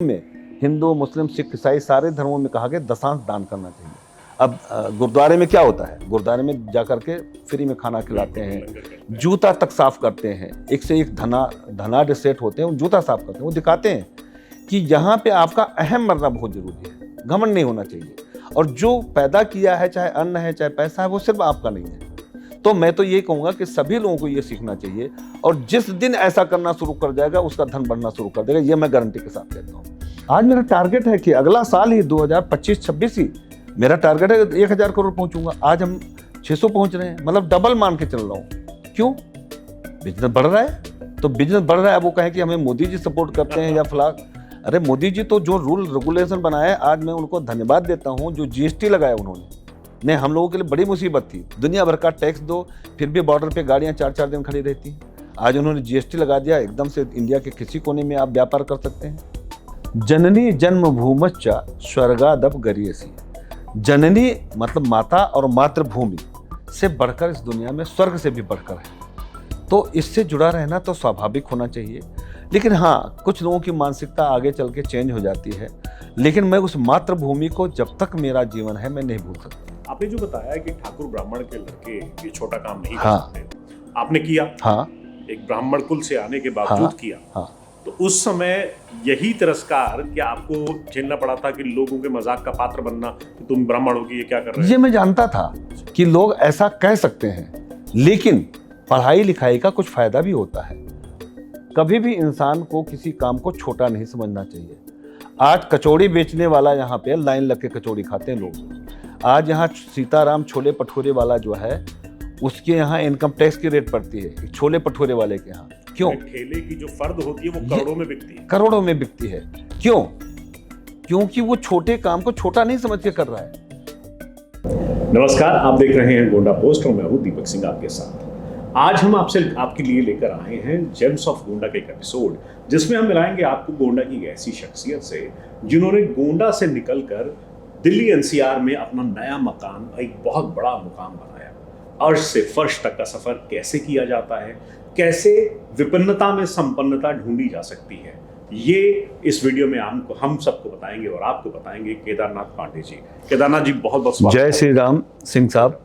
में हिंदू मुस्लिम सिख ईसाई सारे धर्मों में कहा गया दशांश दान करना चाहिए। अब गुरुद्वारे में क्या होता है, गुरुद्वारे में जाकर के फ्री में खाना खिलाते हैं, जूता तक साफ करते हैं, एक से एक धनाढ़ सेठ होते हैं, वो जूता साफ करते हैं, वो दिखाते हैं कि यहाँ पे आपका अहम मरना बहुत जरूरी है, घमंड नहीं होना चाहिए। और जो पैदा किया है, चाहे अन्न है चाहे पैसा है, वो सिर्फ आपका नहीं है। तो मैं तो ये कहूँगा कि सभी लोगों को ये सीखना चाहिए, और जिस दिन ऐसा करना शुरू कर जाएगा उसका धन बढ़ना शुरू कर देगा, ये मैं गारंटी के साथ कहता हूँ। आज मेरा टारगेट है कि अगला साल ही 2025-26 ही मेरा टारगेट है 1000 करोड़ पहुंचूंगा। आज हम 600 पहुंच रहे हैं, मतलब डबल मान के चल रहा हूँ। क्यों? बिजनेस बढ़ रहा है। तो बिजनेस बढ़ रहा है, वो कहें कि हमें मोदी जी सपोर्ट करते हैं या फलां। अरे मोदी जी तो जो रूल रेगुलेशन बनाए, आज मैं उनको धन्यवाद देता हूँ। जो जीएसटी लगाया उन्होंने, नहीं हम लोगों के लिए बड़ी मुसीबत थी। दुनिया भर का टैक्स दो, फिर भी बॉर्डर पे गाड़ियां 4-4 दिन खड़ी रहती हैं। आज उन्होंने जीएसटी लगा दिया, एकदम से इंडिया के किसी कोने में आप व्यापार कर सकते हैं। जननी जन्मभूमश्च स्वर्गादप गरीयसी। जननी मतलब माता, और मातृभूमि से बढ़कर इस दुनिया में स्वर्ग से भी बढ़कर है। तो इससे जुड़ा रहना तो स्वाभाविक होना चाहिए। लेकिन हाँ, कुछ लोगों की मानसिकता आगे चल के चेंज हो जाती है, लेकिन मैं उस मातृभूमि को जब तक मेरा जीवन है मैं नहीं भूल सकता। आपने जो बताया कि ठाकुर ब्राह्मण के लड़के ये छोटा काम नहीं हाँ, कर सकते, आपने किया। हाँ, एक ब्राह्मण कुल से आने के बावजूद हाँ, किया। हाँ। तो उस समय यही तिरस्कार क्या आपको झेलना पड़ा था कि लोगों के मजाक का पात्र बनना कि तुम ब्राह्मण हो, ये क्या कर रहे हो? ये मैं जानता था कि लोग ऐसा कह सकते हैं, लेकिन पढ़ाई लिखाई का कुछ फायदा भी होता है। कभी भी इंसान को किसी काम को छोटा नहीं समझना चाहिए। आज कचौड़ी बेचने वाला यहाँ पे लाइन लग के कचौड़ी खाते हैं लोग। आज यहाँ सीताराम छोले भटूरे वाला जो है, उसके यहाँ इनकम टैक्स की रेट पड़ती है छोले भटूरे वाले के यहाँ। क्यों? ठेले की जो फर्द होती है वो करोड़ों में बिकती है। करोड़ों में बिकती है। क्यों? क्योंकि वो छोटे काम को छोटा नहीं समझ के कर रहा है। नमस्कार, आप देख रहे हैं गोंडा पोस्ट और मैं हूं दीपक सिंह आपके साथ। आज हम आपके लिए लेकर आए हैं जेम्स ऑफ गोंडा का एक एपिसोड, जिसमें हम मिलाएंगे आपको गोंडा की ऐसी शख्सियत से जिन्होंने गोंडा से निकलकर दिल्ली एनसीआर में अपना नया मकान, एक बहुत बड़ा मुकाम बनाया। अर्श से फर्श तक का सफर कैसे किया जाता है, कैसे विपन्नता में संपन्नता ढूंढी जा सकती है, ये इस वीडियो में हम सबको बताएंगे और आपको बताएंगे केदारनाथ पांडे जी। केदारनाथ जी बहुत बहुत स्वागत। जय श्री राम सिंह साहब।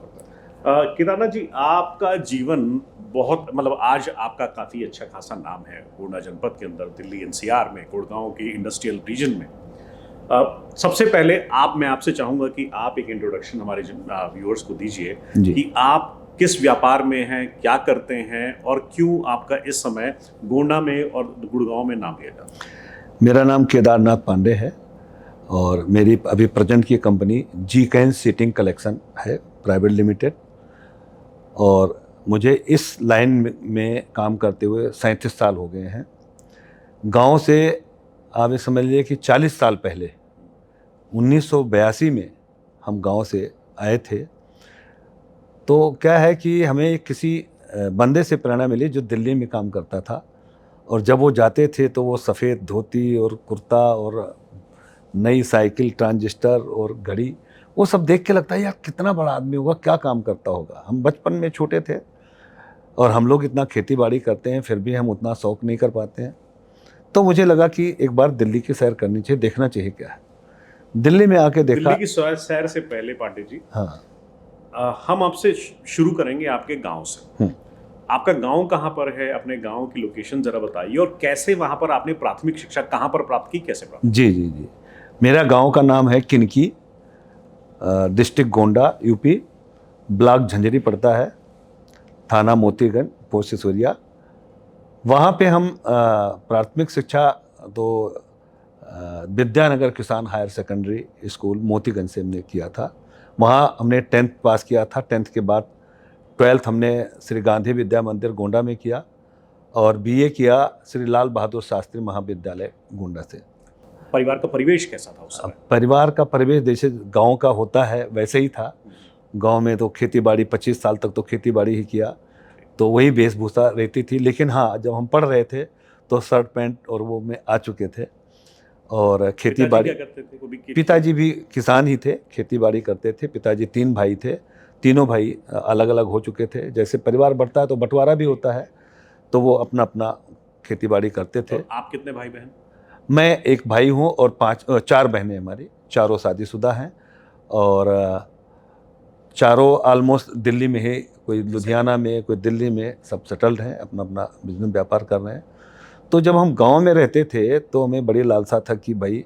केदारनाथ जी, आपका जीवन बहुत आज आपका काफ़ी अच्छा खासा नाम है गोंडा जनपद के अंदर, दिल्ली एनसीआर में, गुड़गांव की इंडस्ट्रियल रीजन में। सबसे पहले मैं आपसे चाहूँगा कि आप एक इंट्रोडक्शन हमारे व्यूअर्स को दीजिए कि आप किस व्यापार में हैं, क्या करते हैं, और क्यों आपका इस समय गोंडा में और गुड़गांव में नाम लिया जाता है। मेरा नाम केदारनाथ पांडे है, और मेरी अभी प्रेजेंट की कंपनी जी कैन सीटिंग कलेक्शन है प्राइवेट लिमिटेड, और मुझे इस लाइन में काम करते हुए 37 साल हो गए हैं। गांव से आप ये समझ लीजिए कि 40 साल पहले 1982 में हम गांव से आए थे। तो क्या है कि हमें किसी बंदे से प्रेरणा मिली जो दिल्ली में काम करता था, और जब वो जाते थे तो वो सफ़ेद धोती और कुर्ता और नई साइकिल, ट्रांजिस्टर और घड़ी, वो सब देख के लगता है यार कितना बड़ा आदमी होगा, क्या काम करता होगा। हम बचपन में छोटे थे और हम लोग इतना खेती बाड़ी करते हैं, फिर भी हम उतना शौक नहीं कर पाते हैं। तो मुझे लगा कि एक बार दिल्ली की सैर करनी चाहिए, देखना चाहिए क्या है। दिल्ली में आके देखा। दिल्ली की सैर से पहले पांडे जी, हाँ, हम आपसे शुरू करेंगे आपके गांव से। आपका गांव कहाँ पर है? अपने गांव की लोकेशन जरा बताइए, और कैसे वहाँ पर आपने प्राथमिक शिक्षा कहाँ पर प्राप्त की, कैसे प्राप्त? जी। मेरा गांव का नाम है किनकी, डिस्ट्रिक्ट गोंडा, यूपी, ब्लॉक झंझरी पड़ता है, थाना मोतीगंज, पोस्ट सिसोदिया। वहाँ पे हम प्राथमिक शिक्षा तो विद्यानगर किसान हायर सेकेंडरी स्कूल मोतीगंज से हमने किया था। वहाँ हमने 10th पास किया था। 10th के बाद 12th हमने श्री गांधी विद्या मंदिर गोंडा में किया, और बीए किया श्री लाल बहादुर शास्त्री महाविद्यालय गोंडा से। परिवार का परिवेश कैसा था उस समय? परिवार का परिवेश जैसे गांव का होता है वैसे ही था। गांव में तो खेती बाड़ी, 25 साल तक तो खेती बाड़ी ही किया, तो वही वेशभूषा रहती थी। लेकिन हाँ, जब हम पढ़ रहे थे तो शर्ट पैंट और वो में आ चुके थे, और खेती बाड़ी। पिताजी भी किसान ही थे, खेती बाड़ी करते थे। पिताजी 3 भाई थे, तीनों भाई अलग अलग हो चुके थे। जैसे परिवार बढ़ता है तो बंटवारा भी होता है, तो वो अपना अपना खेती बाड़ी करते थे। तो आप कितने भाई बहन? मैं एक भाई हूँ और 4 बहनें हमारी, चारों शादीशुदा हैं और चारों ऑलमोस्ट दिल्ली में ही, कोई लुधियाना में, कोई दिल्ली में, सब सेटल्ड हैं, अपना अपना बिजनेस व्यापार कर रहे हैं। तो जब हम गांव में रहते थे तो हमें बड़ी लालसा था कि भाई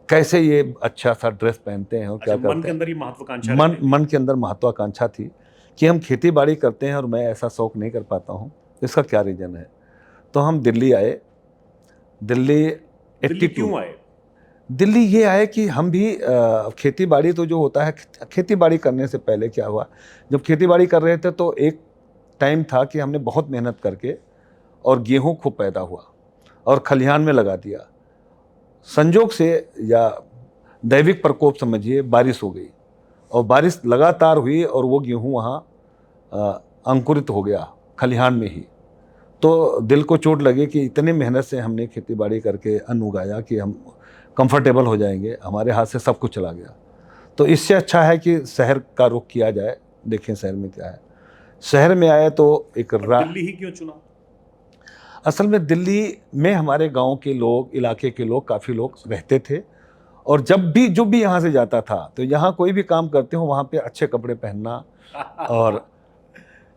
कैसे ये अच्छा सा ड्रेस पहनते हैं और क्या अच्छा, मन करते के हैं। अंदर ये महत्वाकांक्षा मन रहती है। मन के अंदर महत्वाकांक्षा थी कि हम खेती बाड़ी करते हैं और मैं ऐसा शौक नहीं कर पाता हूँ, इसका क्या रीज़न है। तो हम दिल्ली आए। दिल्ली दिल्ली 82 क्यों आए? दिल्ली ये आए कि हम भी खेती बाड़ी तो जो होता है, खेती बाड़ी करने से पहले क्या हुआ, जब खेती बाड़ी कर रहे थे तो एक टाइम था कि हमने बहुत मेहनत करके और गेहूं खूब पैदा हुआ और खलिहान में लगा दिया। संजोग से या दैविक प्रकोप समझिए, बारिश हो गई और बारिश लगातार हुई और वो गेहूं वहाँ अंकुरित हो गया खलिहान में ही। तो दिल को चोट लगी कि इतने मेहनत से हमने खेती बाड़ी करके अन्न उगाया कि हम कंफर्टेबल हो जाएंगे, हमारे हाथ से सब कुछ चला गया। तो इससे अच्छा है कि शहर का रुख किया जाए, देखें शहर में क्या है। शहर में आए तो एक दिल्ली ही क्यों चुना? असल में दिल्ली में हमारे गांव के लोग, इलाके के लोग, काफ़ी लोग रहते थे और जब भी जो भी यहाँ से जाता था तो यहाँ कोई भी काम करते हो वहाँ पे अच्छे कपड़े पहनना और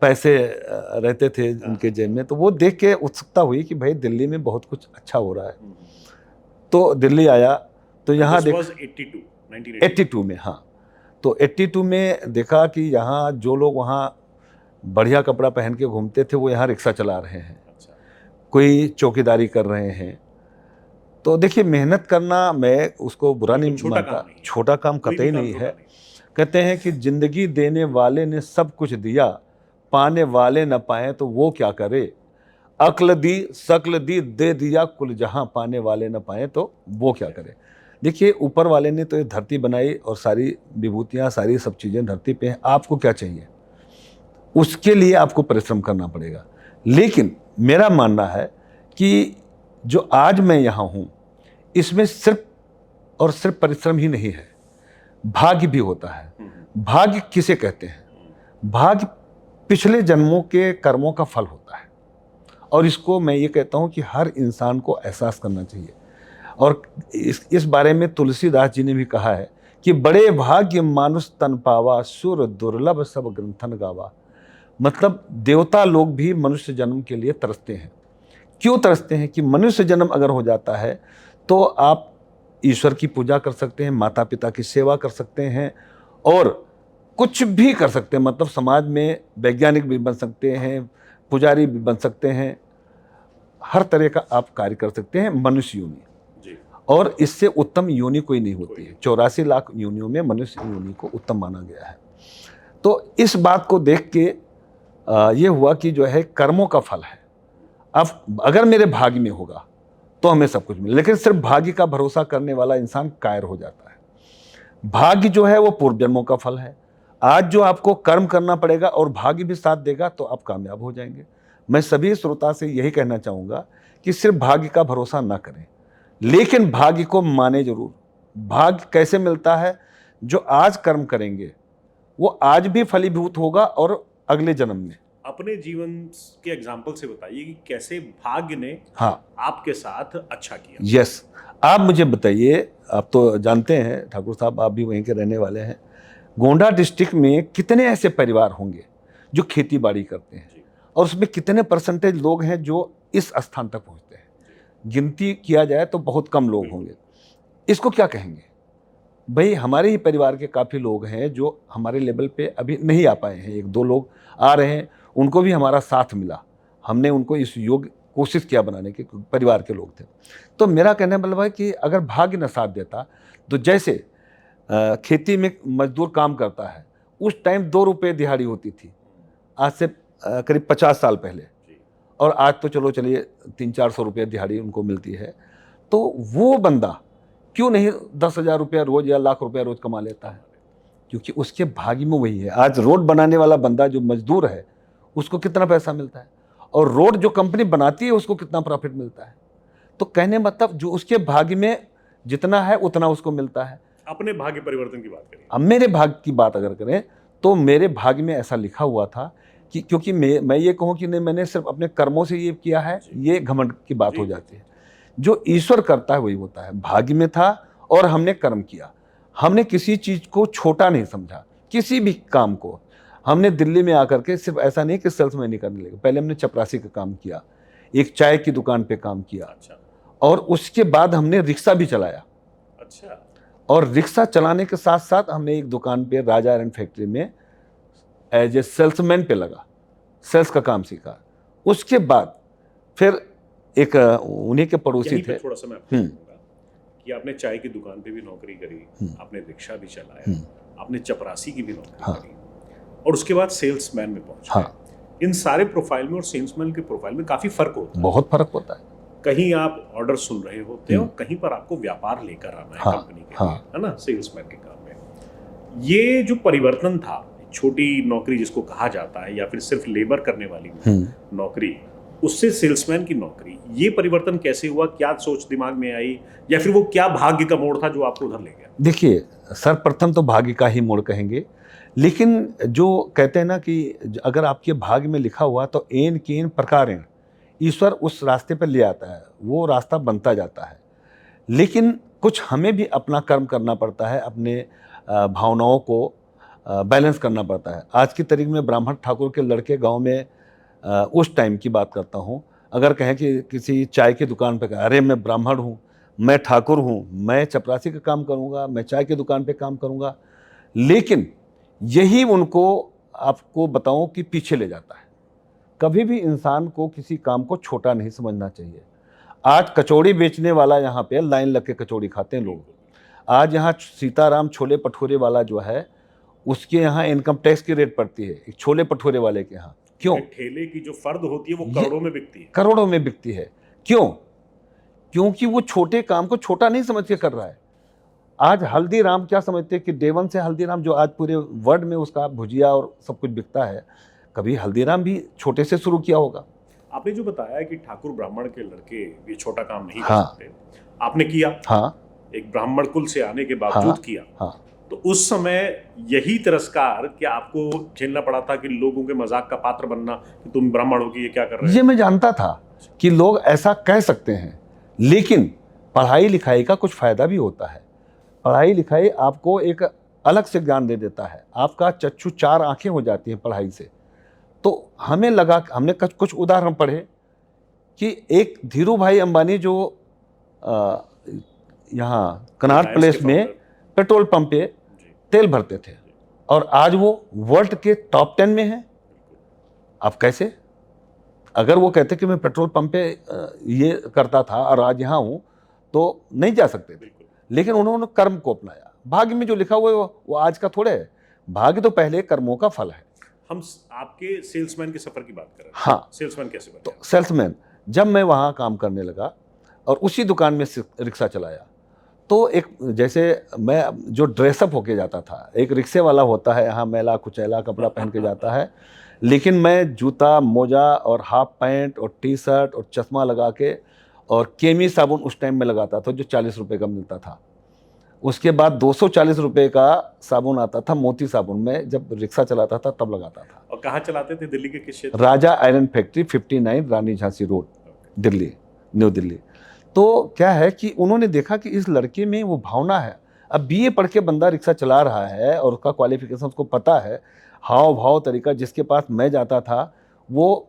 पैसे रहते थे उनके जेब में, तो वो देख के उत्सुकता हुई कि भाई दिल्ली में बहुत कुछ अच्छा हो रहा है। तो दिल्ली आया तो यहाँ देख 82 में, हाँ, तो 82 में देखा कि यहाँ जो लोग वहाँ बढ़िया कपड़ा पहन के घूमते थे वो यहाँ रिक्शा चला रहे हैं, कोई चौकीदारी कर रहे हैं। तो देखिए, मेहनत करना मैं उसको बुरा नहीं मानता, छोटा काम कतई नहीं है। कहते हैं कि जिंदगी देने वाले ने सब कुछ दिया, पाने वाले न पाए तो वो क्या करे। अक्ल दी शकल दी दे दिया कुल जहां, पाने वाले न पाए तो वो क्या करे। देखिए, ऊपर वाले ने तो ये धरती बनाई और सारी विभूतियां, सारी सब चीज़ें धरती पे हैं। आपको क्या चाहिए, उसके लिए आपको परिश्रम करना पड़ेगा। लेकिन मेरा मानना है कि जो आज मैं यहाँ हूँ इसमें सिर्फ और सिर्फ परिश्रम ही नहीं है, भाग्य भी होता है। भाग्य किसे कहते हैं? भाग्य पिछले जन्मों के कर्मों का फल होता है और इसको मैं ये कहता हूँ कि हर इंसान को एहसास करना चाहिए। और इस बारे में तुलसीदास जी ने भी कहा है कि बड़े भाग्य मानुष तन पावा, सुर दुर्लभ सब ग्रंथन गावा। मतलब देवता लोग भी मनुष्य जन्म के लिए तरसते हैं। क्यों तरसते हैं? कि मनुष्य जन्म अगर हो जाता है तो आप ईश्वर की पूजा कर सकते हैं, माता पिता की सेवा कर सकते हैं और कुछ भी कर सकते हैं। मतलब समाज में वैज्ञानिक भी बन सकते हैं, पुजारी भी बन सकते हैं, हर तरह का आप कार्य कर सकते हैं मनुष्य योनि। और इससे उत्तम योनि कोई नहीं होती है। 84 लाख योनियों में मनुष्य योनि को उत्तम माना गया है। तो इस बात को देख के ये हुआ कि जो है कर्मों का फल है। अब अगर मेरे भाग्य में होगा तो हमें सब कुछ मिले, लेकिन सिर्फ भाग्य का भरोसा करने वाला इंसान कायर हो जाता है। भाग्य जो है वो पूर्व जन्मों का फल है। आज जो आपको कर्म करना पड़ेगा और भाग्य भी साथ देगा तो आप कामयाब हो जाएंगे। मैं सभी श्रोता से यही कहना चाहूँगा कि सिर्फ भाग्य का भरोसा ना करें, लेकिन भाग्य को माने जरूर। भाग्य कैसे मिलता है? जो आज कर्म करेंगे वो आज भी फलीभूत होगा और अगले जन्म में। अपने जीवन के एग्जाम्पल से बताइए कि कैसे भाग्य ने आपके साथ अच्छा किया। यस, आप मुझे बताइए, आप तो जानते हैं ठाकुर साहब, आप भी वहीं के रहने वाले हैं। गोंडा डिस्ट्रिक्ट में कितने ऐसे परिवार होंगे जो खेती बाड़ी करते हैं और उसमें कितने परसेंटेज लोग हैं जो इस स्थान तक पहुंचते हैं? गिनती किया जाए तो बहुत कम लोग होंगे। इसको क्या कहेंगे? भाई, हमारे ही परिवार के काफ़ी लोग हैं जो हमारे लेवल पे अभी नहीं आ पाए हैं। 1-2 लोग आ रहे हैं, उनको भी हमारा साथ मिला, हमने उनको इस योग्य कोशिश किया बनाने के, परिवार के लोग थे। तो मेरा कहने का मतलब है कि अगर भाग्य न साथ देता तो जैसे खेती में मजदूर काम करता है, उस टाइम 2 रुपये दिहाड़ी होती थी, आज से करीब 50 साल पहले, और आज तो चलिए 300-400 रुपये दिहाड़ी उनको मिलती है। तो वो बंदा क्यों नहीं 10,000 रुपया रोज या लाख रुपया रोज कमा लेता है? क्योंकि उसके भाग्य में वही है। आज रोड बनाने वाला बंदा जो मजदूर है उसको कितना पैसा मिलता है, और रोड जो कंपनी बनाती है उसको कितना प्रॉफिट मिलता है। तो कहने मतलब जो उसके भाग्य में जितना है उतना उसको मिलता है। अपने भाग्य परिवर्तन की बात करें। अब मेरे भाग्य की बात अगर करें तो मेरे भाग्य में ऐसा लिखा हुआ था कि क्योंकि मैं ये कहूँ कि नहीं मैंने सिर्फ अपने कर्मों से ये किया है, ये घमंड की बात हो जाती है। जो ईश्वर करता है वही होता है। भाग्य में था और हमने कर्म किया। हमने किसी चीज को छोटा नहीं समझा, किसी भी काम को। हमने दिल्ली में आकर के सिर्फ ऐसा नहीं कि सेल्समैन ही करने लगे, पहले हमने चपरासी का काम किया, एक चाय की दुकान पे काम किया, अच्छा और उसके बाद हमने रिक्शा भी चलाया। अच्छा। और रिक्शा चलाने के साथ साथ हमने एक दुकान पे राजा आयरन फैक्ट्री में एज ए सेल्समैन पे लगा, सेल्स का काम सीखा। उसके बाद फिर एक उन्हीं के पड़ोसी यहीं पे थे। थोड़ा सा मैं आपको कहूंगा कि आपने चाय की दुकान पे भी नौकरी करी, आपने रिक्शा भी चलाया, आपने चपरासी की भी नौकरी हाँ। करी, और उसके बाद सेल्समैन में पहुंच गए। हाँ। इन सारे प्रोफाइल में और सेल्समैन के प्रोफाइल में काफी फर्क होता है। बहुत फर्क होता है। कहीं आप ऑर्डर सुन रहे होते हैं और कहीं पर आपको व्यापार लेकर आना है हाँ, कंपनी के हाँ। लिए, है ना, सेल्समैन के काम में। ये जो परिवर्तन था, छोटी नौकरी जिसको कहा जाता है या फिर सिर्फ लेबर करने वाली नौकरी, उससे सेल्समैन की नौकरी, ये परिवर्तन कैसे हुआ? क्या सोच दिमाग में आई, या फिर वो क्या भाग्य का मोड़ था जो आपको उधर ले गया? देखिए, सर्वप्रथम तो भाग्य का ही मोड़ कहेंगे, लेकिन जो कहते हैं ना कि अगर आपके भाग्य में लिखा हुआ तो एन केन प्रकारेण ईश्वर उस रास्ते पर ले आता है, वो रास्ता बनता जाता है। लेकिन कुछ हमें भी अपना कर्म करना पड़ता है, अपने भावनाओं को बैलेंस करना पड़ता है। आज की तारीख में ब्राह्मण ठाकुर के लड़के गांव में, उस टाइम की बात करता हूँ, अगर कहें कि किसी चाय की दुकान पे, अरे मैं ब्राह्मण हूँ, मैं ठाकुर हूँ, मैं चपरासी का काम करूँगा, मैं चाय की दुकान पे काम करूँगा, लेकिन यही उनको, आपको बताऊँ कि पीछे ले जाता है। कभी भी इंसान को किसी काम को छोटा नहीं समझना चाहिए। आज कचौड़ी बेचने वाला यहाँ पे लाइन लग के कचौड़ी खाते हैं लोग। आज यहाँ सीताराम छोले भटूरे वाला जो है, उसके यहाँ इनकम टैक्स की रेट पड़ती है एक छोले भटूरे वाले के यहाँ। क्यों? ठेले की जो फर्द होती है वो करोड़ों में बिकती है। करोड़ों में बिकती है। क्यों? क्योंकि वो छोटे काम को छोटा नहीं समझ के कर रहा है। आज हल्दीराम क्या समझते हैं कि देवन से हल्दीराम, जो आज पूरे वर्ल्ड में उसका भुजिया और सब कुछ बिकता है, कभी हल्दीराम भी छोटे से शुरू किया होगा। आपने जो बताया कि ठाकुर ब्राह्मण के लड़के ये छोटा काम नहीं कर हाँ। सकते, आपने किया। हाँ, एक ब्राह्मण कुल से आने के बावजूद हाँ, किया। हाँ। तो उस समय यही तिरस्कार क्या आपको झेलना पड़ा था कि लोगों के मजाक का पात्र बनना कि तुम ब्राह्मण हो कि ये क्या कर रहे ये हो? मैं जानता था कि लोग ऐसा कह सकते हैं, लेकिन पढ़ाई लिखाई का कुछ फायदा भी होता है। पढ़ाई लिखाई आपको एक अलग से ज्ञान दे देता है, आपका चक्षु चार आंखें हो जाती हैं पढ़ाई से। तो हमें लगा, हमने कुछ उदाहरण पढ़े कि एक धीरू भाई अंबानी जो यहाँ कनाट Reliance प्लेस के में founder। पेट्रोल पंप पे जी। तेल भरते थे, और आज वो वर्ल्ड के टॉप 10 में हैं। अब कैसे? अगर वो कहते कि मैं पेट्रोल पंप पे ये करता था और आज यहाँ हूँ, तो नहीं जा सकते थे। बिल्कुल। लेकिन उन्होंने कर्म को अपनाया। भाग्य में जो लिखा हुआ है वो आज का थोड़े है। भाग्य तो पहले कर्मों का फल है। हम आपके सेल्समैन के सफर की बात कर रहे हैं। हाँ। सेल्समैन कैसे बने? तो सेल्समैन, जब मैं वहाँ काम करने लगा और उसी दुकान में रिक्शा चलाया, तो एक, जैसे मैं जो ड्रेसअप होके जाता था, एक रिक्शे वाला होता है यहाँ मैला कुचैला कपड़ा पहन के जाता है, लेकिन मैं जूता मोजा और हाफ पैंट और टी शर्ट और चश्मा लगा के, और केमी साबुन उस टाइम में लगाता था जो 40 रुपये का मिलता था। उसके बाद 240 रुपये का साबुन आता था, मोती साबुन। में जब रिक्शा चलाता था तब लगाता था। और कहाँ चलाते थे? दिल्ली के किस क्षेत्र? राजा आयरन फैक्ट्री 59 रानी झांसी रोड, दिल्ली, न्यू दिल्ली। तो क्या है कि उन्होंने देखा कि इस लड़के में वो भावना है। अब बीए पढ़ के बंदा रिक्शा चला रहा है और उसका क्वालिफिकेशन उसको पता है, हाव भाव तरीका। जिसके पास मैं जाता था वो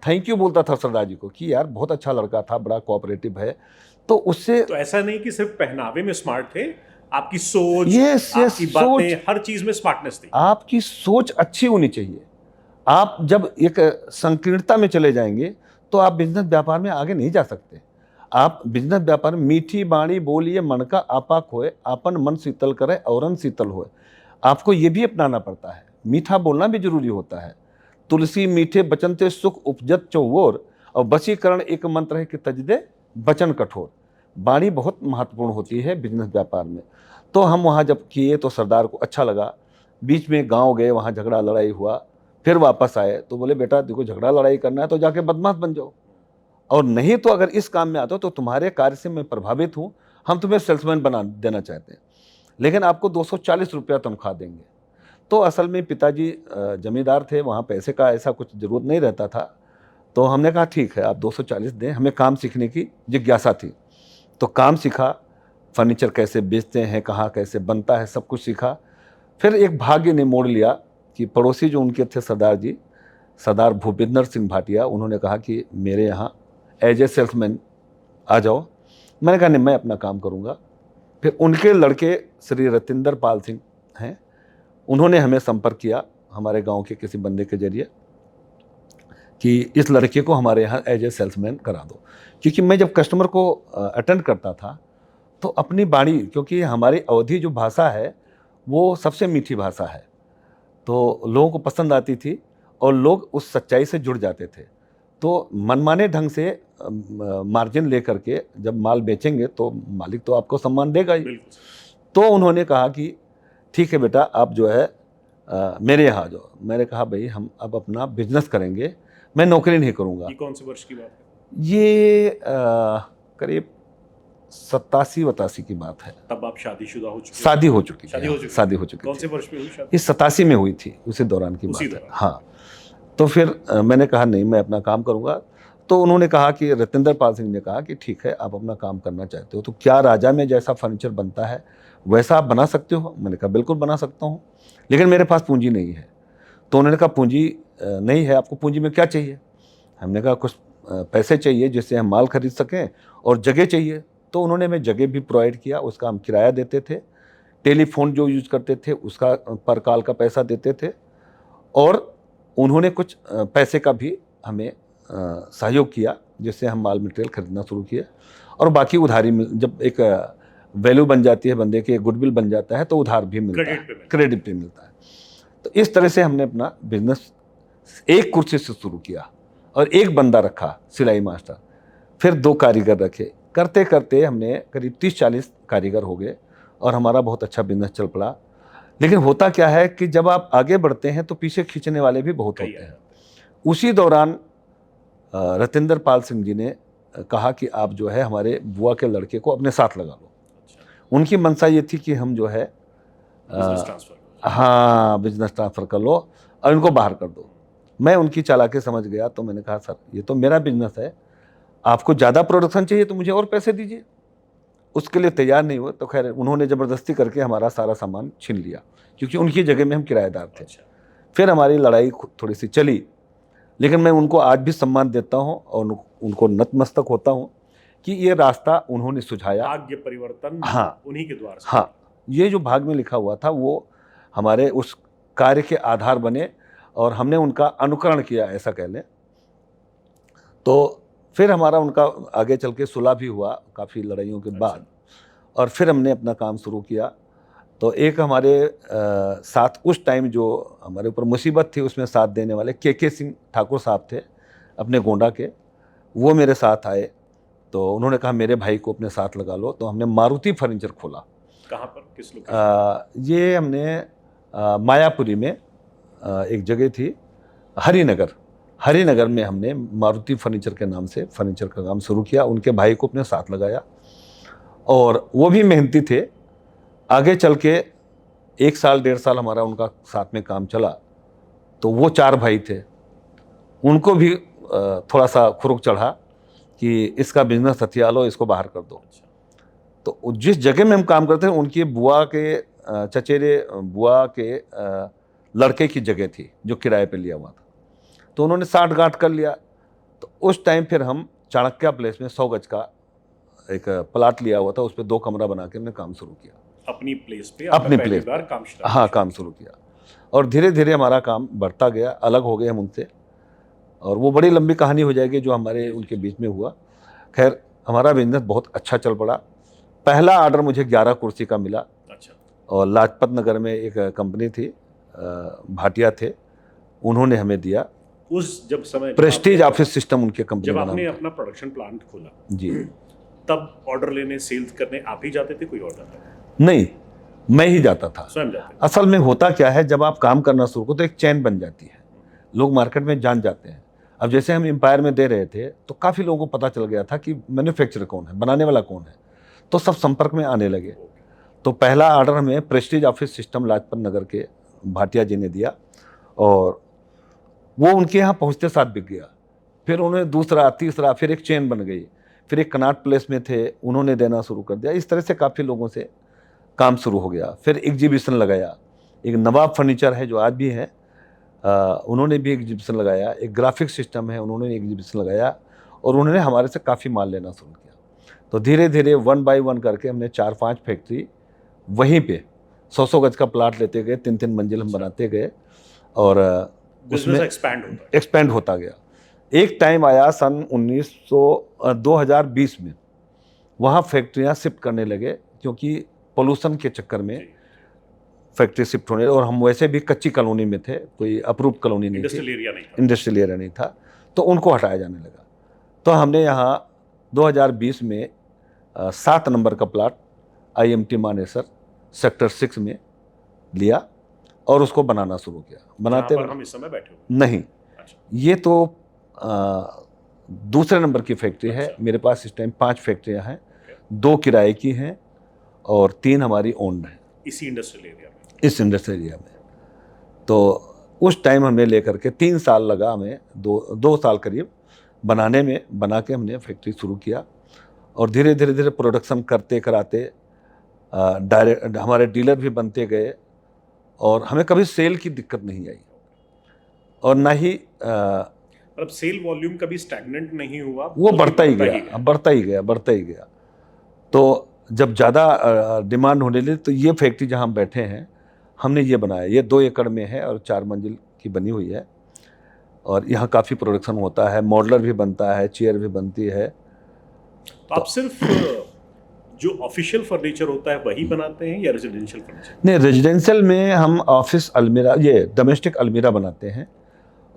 थैंक यू बोलता था सरदार जी को कि यार बहुत अच्छा लड़का था, बड़ा कोऑपरेटिव है। तो उससे, तो ऐसा नहीं कि सिर्फ पहनावे में स्मार्ट थे, आपकी सोच, Yes, yes, आपकी बातें, सोच। हर चीज में स्मार्टनेस थी। आपकी सोच अच्छी होनी चाहिए। आप जब एक संकीर्णता में चले जाएंगे तो आप बिजनेस व्यापार में आगे नहीं जा सकते। आप बिजनेस व्यापार में मीठी बाणी बोलिए मन का आपा खोए, आपन मन शीतल करे औरन शीतल होए। आपको ये भी अपनाना पड़ता है, मीठा बोलना भी जरूरी होता है। तुलसी मीठे बचन ते सुख उपजत चौवोर, और वशीकरण एक मंत्र है कि तज दे बचन कठोर। बाणी बहुत महत्वपूर्ण होती है बिजनेस व्यापार में। तो हम वहाँ जब किए तो सरदार को अच्छा लगा। बीच में गांव गए, वहाँ झगड़ा लड़ाई हुआ, फिर वापस आए तो बोले बेटा देखो झगड़ा लड़ाई करना है तो जाके बदमाश बन जाओ, और नहीं तो अगर इस काम में आते हो तो तुम्हारे कार्य से मैं प्रभावित हूँ, हम तुम्हें सेल्समैन बना देना चाहते हैं, लेकिन आपको 240 रुपया तनख्वाह देंगे। तो असल में पिताजी जमींदार थे, वहाँ पैसे का ऐसा कुछ जरूरत नहीं रहता था। तो हमने कहा ठीक है, आप 240 दें, हमें काम सीखने की जिज्ञासा थी। तो काम सीखा, फर्नीचर कैसे बेचते हैं, कहाँ कैसे बनता है, सब कुछ सीखा। फिर एक भाग्य ने मोड़ लिया कि पड़ोसी जो उनके थे सरदार जी, सरदार भूपेंद्र सिंह भाटिया, उन्होंने कहा कि मेरे यहाँ एज ए सेल्समैन आ जाओ। मैंने कहा नहीं, मैं अपना काम करूँगा। फिर उनके लड़के श्री रतिंदर पाल सिंह हैं, उन्होंने हमें संपर्क किया हमारे गांव के किसी बंदे के जरिए कि इस लड़के को हमारे यहाँ एज ए सेल्समैन करा दो। क्योंकि मैं जब कस्टमर को अटेंड करता था तो अपनी बाणी, क्योंकि हमारी अवधी जो भाषा है वो सबसे मीठी भाषा है, तो लोगों को पसंद आती थी और लोग उस सच्चाई से जुड़ जाते थे। तो मनमाने ढंग से मार्जिन लेकर के जब माल बेचेंगे तो मालिक तो आपको सम्मान देगा ही। तो उन्होंने कहा कि ठीक है बेटा, आप जो है मेरे यहाँ आ जाओ। मैंने कहा भाई हम अब अपना बिजनेस करेंगे, मैं नौकरी नहीं करूँगा। ये कौन से वर्ष की बात है? ये करीब 87-88 की बात है। तब आप शादीशुदा हो चुके? शादी हो चुकी शादी हो चुकी? शादी हो चुकी कौन थी। से वर्ष में हुई शादी? ये 87 में हुई थी, उसी दौरान की उसी बात है। दौरान। हाँ, तो फिर मैंने कहा नहीं, मैं अपना काम करूँगा। तो उन्होंने कहा कि रतिंदर पाल सिंह ने कहा कि ठीक है, आप अपना काम करना चाहते हो तो क्या राजा में जैसा फर्नीचर बनता है वैसा आप बना सकते हो? मैंने कहा बिल्कुल बना सकता हूँ, लेकिन मेरे पास पूंजी नहीं है। तो उन्होंने कहा पूंजी नहीं है, आपको पूंजी में क्या चाहिए? हमने कहा कुछ पैसे चाहिए जिससे हम माल खरीद सकें, और जगह चाहिए। तो उन्होंने हमें जगह भी प्रोवाइड किया, उसका हम किराया देते थे। टेलीफोन जो यूज करते थे उसका पर कॉल का पैसा देते थे, और उन्होंने कुछ पैसे का भी हमें सहयोग किया, जिससे हम माल मटेरियल खरीदना शुरू किया। और बाकी उधारी जब एक वैल्यू बन जाती है बंदे के, गुडविल बन जाता है, तो उधार भी मिलता है, क्रेडिट भी मिलता है। तो इस तरह से हमने अपना बिजनेस एक कुर्सी से शुरू किया और एक बंदा रखा सिलाई मास्टर, फिर 2 कारीगर रखे। करते करते हमने करीब 30-40 कारीगर हो गए और हमारा बहुत अच्छा बिजनेस चल पड़ा। लेकिन होता क्या है कि जब आप आगे बढ़ते हैं तो पीछे खींचने वाले भी बहुत होते हैं। उसी दौरान रतिंदर पाल सिंह जी ने कहा कि आप जो है हमारे बुआ के लड़के को अपने साथ लगा लो। उनकी मंशा ये थी कि हम जो है हाँ बिजनेस ट्रांसफ़र कर लो और इनको बाहर कर दो। मैं उनकी चालाकी समझ गया, तो मैंने कहा सर ये तो मेरा बिजनेस है, आपको ज़्यादा प्रोडक्शन चाहिए तो मुझे और पैसे दीजिए। उसके लिए तैयार नहीं हुए, तो खैर उन्होंने ज़बरदस्ती करके हमारा सारा सामान छीन लिया, क्योंकि उनकी जगह में हम किराएदार थे। फिर हमारी लड़ाई थोड़ी सी चली, लेकिन मैं उनको आज भी सम्मान देता हूँ और उनको नतमस्तक होता हूँ कि ये रास्ता उन्होंने सुझाया। भाग्य परिवर्तन हाँ, उन्हीं के द्वार से। हाँ, ये जो भाग में लिखा हुआ था वो हमारे उस कार्य के आधार बने और हमने उनका अनुकरण किया, ऐसा कह लें। तो फिर हमारा उनका आगे चल के सुलह भी हुआ काफ़ी लड़ाइयों के बाद, और फिर हमने अपना काम शुरू किया। तो एक हमारे साथ उस टाइम जो हमारे ऊपर मुसीबत थी उसमें साथ देने वाले के सिंह ठाकुर साहब थे अपने गोंडा के, वो मेरे साथ आए। तो उन्होंने कहा मेरे भाई को अपने साथ लगा लो, तो हमने मारुति फर्नीचर खोला। कहाँ पर, किस लोकेशन? ये हमने मायापुरी में एक जगह थी, हरिनगर में हमने मारुति फर्नीचर के नाम से फर्नीचर का काम शुरू किया। उनके भाई को अपने साथ लगाया और वो भी मेहनती थे। आगे चल के 1 साल 1.5 साल हमारा उनका साथ में काम चला। तो वो 4 भाई थे, उनको भी थोड़ा सा खुरुक चढ़ा कि इसका बिजनेस हथिया लो, इसको बाहर कर दो। तो जिस जगह में हम काम करते हैं उनकी बुआ के चचेरे बुआ के लड़के की जगह थी जो किराए पे लिया हुआ था। तो उन्होंने साठ गांठ कर लिया। तो उस टाइम फिर हम चाणक्य प्लेस में 100 गज का एक प्लाट लिया हुआ था, उस पर 2 कमरा बना के हमने काम शुरू किया। अपनी प्लेस पे अपनी प्लेस बार काम शुरू? हाँ, काम शुरू किया और धीरे धीरे हमारा काम बढ़ता गया, अलग हो गए हम उनसे, और वो बड़ी लंबी कहानी हो जाएगी जो हमारे उनके बीच में हुआ। खैर हमारा बिजनेस बहुत अच्छा चल पड़ा। पहला ऑर्डर मुझे 11 कुर्सी का मिला। अच्छा। और लाजपत नगर में एक कंपनी थी, भाटिया थे, उन्होंने हमें दिया। उस जब समय प्रेस्टीज ऑफिस सिस्टम उनके कंपनी जब का नाम आपने था। अपना प्रोडक्शन प्लांट खोला जी, तब ऑर्डर लेने, सेल्स करने आप ही जाते थे, कोई और जाता था? नहीं, मैं ही जाता था। स्वयं जाते थे? असल में होता क्या है, जब आप काम करना शुरू करो तो एक चैन बन जाती है, लोग मार्केट में जान जाते हैं। अब जैसे हम एम्पायर में दे रहे थे तो काफ़ी लोगों को पता चल गया था कि मैन्युफैक्चरर कौन है, बनाने वाला कौन है, तो सब संपर्क में आने लगे। तो पहला ऑर्डर हमें Prestige office system Lajpat Nagar के भाटिया जी ने दिया और वो उनके यहाँ पहुँचते साथ बिक गया। फिर उन्होंने दूसरा, तीसरा, फिर एक चेन बन गई, फिर एक कनॉट प्लेस में थे, उन्होंने देना शुरू कर दिया। इस तरह से काफ़ी लोगों से काम शुरू हो गया। फिर एग्जीबिशन लगाया, एक नवाब फर्नीचर है जो आज भी है, उन्होंने भी एग्जीबिशन लगाया। एक ग्राफिक सिस्टम है, उन्होंने एग्जीबिशन लगाया, और उन्होंने हमारे से काफ़ी माल लेना शुरू किया। तो धीरे धीरे 1 बाय 1 करके हमने 4-5 फैक्ट्री वहीं पे 100-100 गज का प्लाट लेते गए, 3-3 मंजिल हम बनाते गए, और उसमें एक्सपेंड होता गया। एक टाइम आया सन 2020 में, वहाँ फैक्ट्रियाँ शिफ्ट करने लगे, क्योंकि पोल्यूशन के चक्कर में फैक्ट्री शिफ्ट होने, और हम वैसे भी कच्ची कॉलोनी में थे, कोई अप्रूव कॉलोनी नहीं थी, इंडस्ट्रियल एरिया नहीं था, तो उनको हटाया जाने लगा। तो हमने यहाँ 2020 में 7 नंबर का प्लाट IMT मानेसर सेक्टर 6 में लिया और उसको बनाना शुरू किया। बनाते पर हम इस समय बैठे हुए नहीं, ये तो दूसरे नंबर की फैक्ट्री है। मेरे पास इस टाइम 5 फैक्ट्रियाँ हैं, 2 किराए की हैं और 3 हमारी ओन्ड हैं इसी इंडस्ट्रियल एरिया में। इस इंडस्ट्रियल एरिया में। तो उस टाइम हमने लेकर के 3 साल लगा हमें, 2 साल करीब बनाने में, बना के हमने फैक्ट्री शुरू किया, और धीरे धीरे धीरे प्रोडक्शन करते कराते डायरेक्ट हमारे डीलर भी बनते गए, और हमें कभी सेल की दिक्कत नहीं आई, और ना ही मतलब सेल वॉल्यूम कभी स्टैग्नेंट नहीं हुआ, वो बढ़ता ही गया। तो जब ज़्यादा डिमांड होने लगी, तो ये फैक्ट्री जहाँ हम बैठे हैं, हमने ये बनाया। ये 2 एकड़ में है और 4 मंजिल की बनी हुई है, और यहाँ काफ़ी प्रोडक्शन होता है, मॉडलर भी बनता है, चेयर भी बनती है। तो आप सिर्फ जो ऑफिशियल फर्नीचर होता है वही बनाते हैं या रेजिडेंशियल फर्नीचर? नहीं, रेजिडेंशियल में हम ऑफिस अलमीरा, ये डोमेस्टिक अलमीरा बनाते हैं,